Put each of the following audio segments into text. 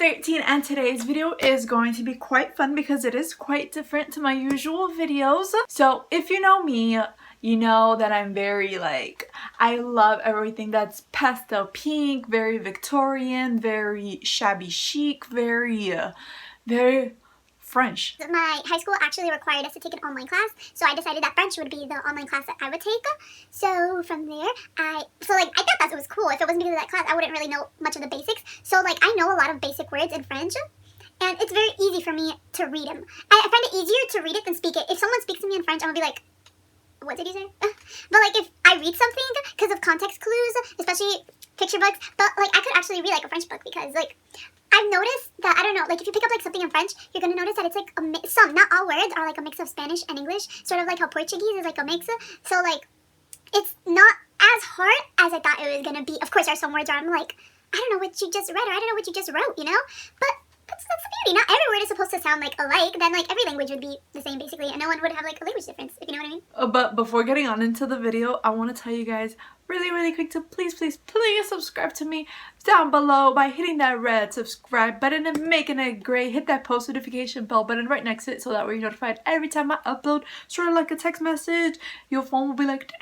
13 and today's video is going to be quite fun because it is quite different to my usual videos. So if you know me, you know that I'm very I love everything that's pastel pink, very Victorian, very shabby chic, very French. My high school actually required us to take an online class, so I decided that French would be the online class that I would take. So from there, I thought that it was cool. If it wasn't because of that class, I wouldn't really know much of the basics. So I know a lot of basic words in French, and it's very easy for me to read them. I find it easier to read it than speak it. If someone speaks to me in French, I'm gonna be like, what did he say? But if I read something, because of context clues, especially picture books, but I could actually read a French book because I've noticed that, I don't know, if you pick up something in French, you're going to notice that it's some, not all words are a mix of Spanish and English, sort of like how Portuguese is a mix. So it's not as hard as I thought it was going to be. Of course, there are some words where I'm like, I don't know what you just read, or I don't know what you just wrote, you know? But that's the beauty. Not every word is supposed to sound alike. Then every language would be the same basically, and no one would have a language difference, if you know what I mean. But before getting on into the video, I want to tell you guys really quick to please subscribe to me down below by hitting that red subscribe button and making it gray. Hit that post notification bell button right next to it so that way you're notified every time I upload, sort of like a text message. Your phone will be like,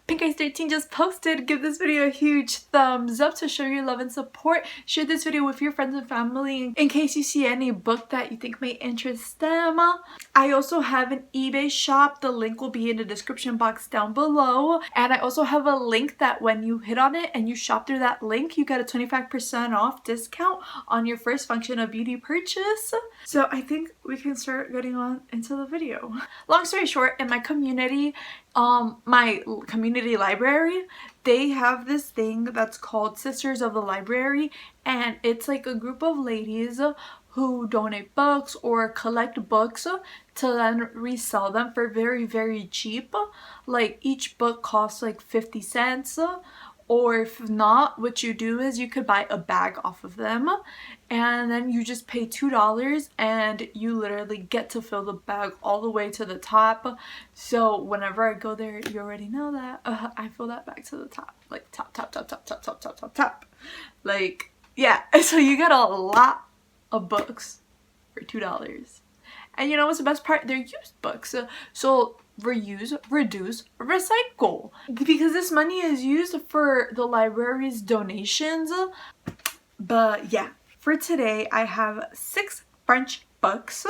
Pink Eyes 13 just posted. Give this video a huge thumbs up to show your love and support. Share this video with your friends and family in case you see any book that you think may interest them. I also have an eBay shop. The link will be in the description box down below, and I also have a link that when you hit on it and you shop through that link, you get a 25% off discount on your first function of beauty purchase. So I think we can start getting on into the video. Long story short, in my community, my community library, they have this thing that's called Sisters of the Library, and it's a group of ladies who donate books or collect books to then resell them for very cheap. Each book costs 50 cents, or if not, what you do is you could buy a bag off of them, and then you just pay $2 and you literally get to fill the bag all the way to the top. So whenever I go there, you already know that I fill that bag to the top, top. Yeah, so you get a lot of books for $2. And you know what's the best part? They're used books, so reuse, reduce, recycle, because this money is used for the library's donations. But yeah, for today I have 6 French books.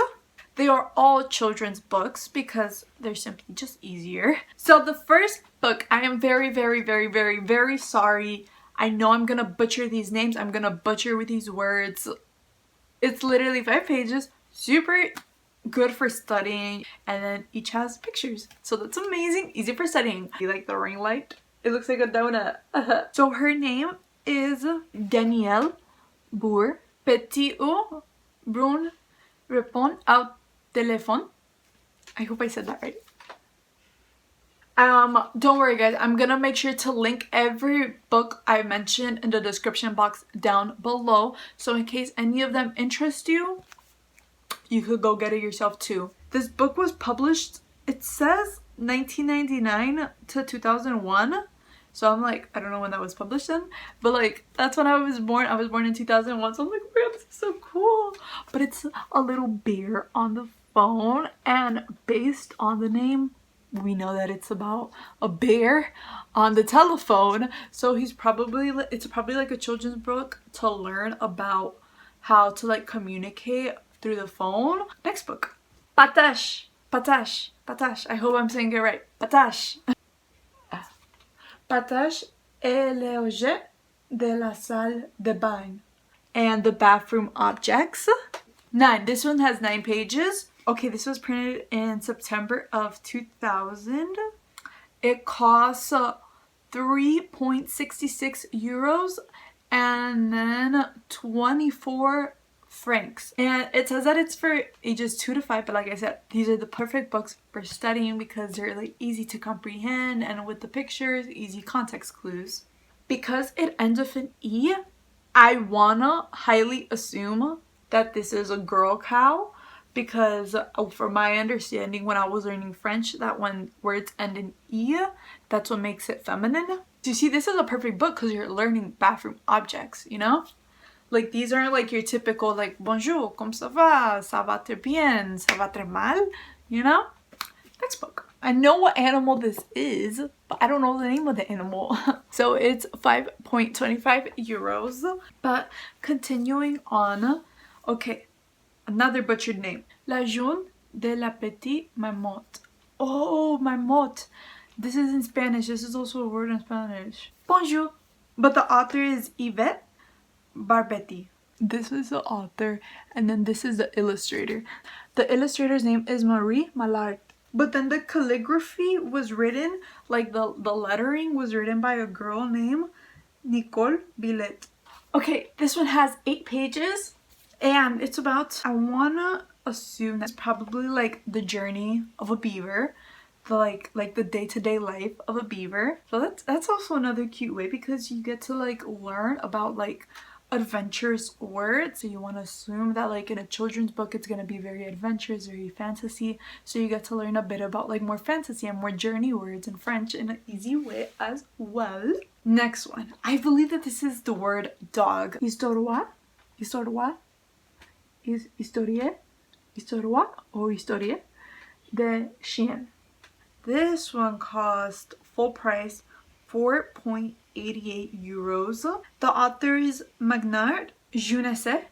They are all children's books because they're simply just easier. So the first book, I am very sorry. I know I'm gonna butcher these names. I'm gonna butcher with these words. It's literally 5 pages, super good for studying, and then each has pictures, so that's amazing, easy for studying. You like the ring light? It looks like a donut. So her name is Danielle Bourg. Petit ou brun répond au téléphone. I hope I said that right. Don't worry guys, I'm gonna make sure to link every book I mentioned in the description box down below, so in case any of them interest you, you could go get it yourself too. This book was published, it says 1999 to 2001. So I'm I don't know when that was published in, but that's when I was born. I was born in 2001, so I'm oh my god, this is so cool. But it's a little bear on the phone, and based on the name, we know that it's about a bear on the telephone. So it's probably a children's book to learn about how to communicate through the phone. Next book, Patache. I hope I'm saying it right. Patache. Patache est l'objet de la salle de bain and the bathroom objects. 9. This one has 9 pages. Okay, this was printed in September of 2000. It costs 3.66 euros and then 24 francs, and it says that it's for ages 2 to 5, but like I said, these are the perfect books for studying because they're easy to comprehend, and with the pictures, easy context clues. Because it ends with an E, I wanna highly assume that this is a girl cow, because from my understanding when I was learning French, that when words end in E, that's what makes it feminine. So you see, this is a perfect book because you're learning bathroom objects, you know? Like these aren't like your typical like bonjour, comment ça va très bien, ça va très mal, you know? Next book. I know what animal this is, but I don't know the name of the animal. So it's 5.25 euros. But continuing on, okay, another butchered name. La jaune de la petite marmotte. Oh, marmotte. This is in Spanish. This is also a word in Spanish. Bonjour. But the author is Yvette Barbetti. This is the author, and then this is the illustrator. The illustrator's name is Marie Mallard. But then the calligraphy was written, like the lettering was written by a girl named Nicole Billet. Okay, this one has 8 pages, and it's about, I wanna assume that's probably like the journey of a beaver, the like the day-to-day life of a beaver. So that's also another cute way, because you get to like learn about like adventurous words. So you want to assume that like in a children's book it's going to be very adventurous, very fantasy, so you get to learn a bit about like more fantasy and more journey words in French in an easy way as well. Next one, I believe that this is the word dog. Histoire, histoire, historie, histoire or historie de chien. This one cost full price 4.88 euros. The author is Magnard Junesset.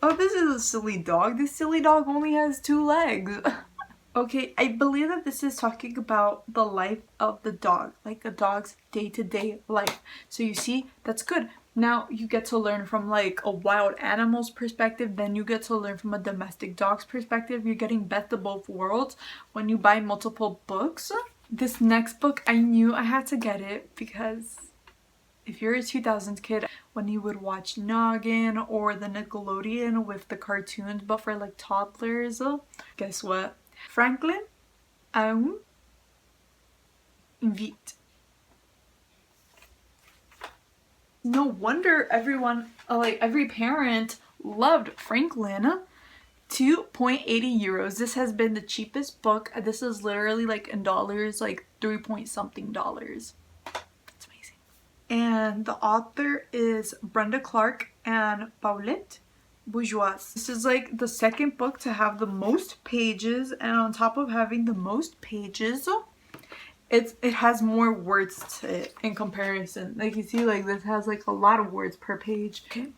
Oh, this is a silly dog. This silly dog only has 2 legs. Okay, I believe that this is talking about the life of the dog, like a dog's day-to-day life. So you see, that's good. Now you get to learn from like a wild animal's perspective, then you get to learn from a domestic dog's perspective. You're getting best of both worlds when you buy multiple books. This next book, I knew I had to get it because if you're a 2000s kid, when you would watch Noggin or the Nickelodeon with the cartoons but for like toddlers, guess what? Franklin un vite. No wonder everyone, like every parent, loved Franklin. 2.80 euros. This has been the cheapest book. This is literally like in dollars, like 3 point something dollars. It's amazing. And the author is Brenda Clark and Paulette Bourgeois. This is like the second book to have the most pages, and on top of having the most pages, it has more words to it in comparison. Like you see, like this has like a lot of words per page. Okay,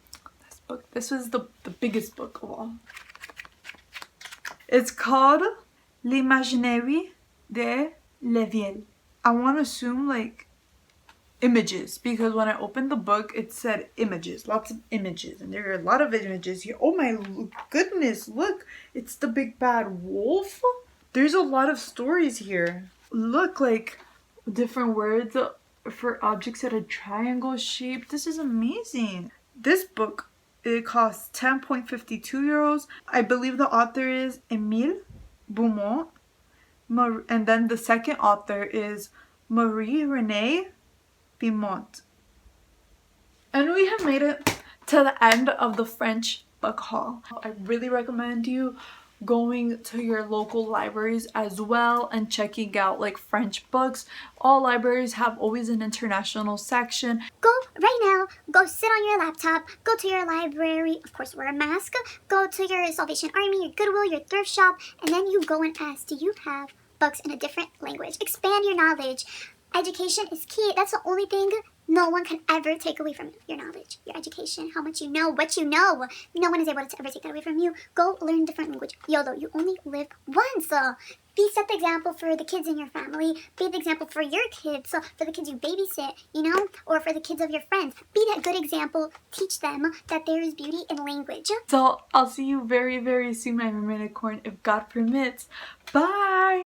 this book. This was the biggest book of all. It's called L'Imaginary de l'Éveil. I want to assume like images, because when I opened the book it said images, lots of images, and there are a lot of images here. Oh my goodness, look, it's the big bad wolf. There's a lot of stories here. Look, like different words for objects that are triangle shaped. This is amazing. This book, it costs 10.52 euros. I believe the author is Émile Beaumont. And then the second author is Marie-Renée Beaumont. And we have made it to the end of the French book haul. I really recommend you going to your local libraries as well and checking out like French books. All libraries have always an international section. Go right now, go sit on your laptop, go to your library, of course wear a mask, go to your Salvation Army, your Goodwill, your thrift shop, and then you go and ask, do you have books in a different language? Expand your knowledge. Education is key. That's the only thing no one can ever take away from you. Your knowledge, your education, how much you know, what you know. No one is able to ever take that away from you. Go learn different language. YOLO, you only live once. Set the example for the kids in your family. Be the example for your kids, for the kids you babysit, you know, or for the kids of your friends. Be that good example. Teach them that there is beauty in language. So I'll see you very, very soon, my mermaid corn, if God permits. Bye!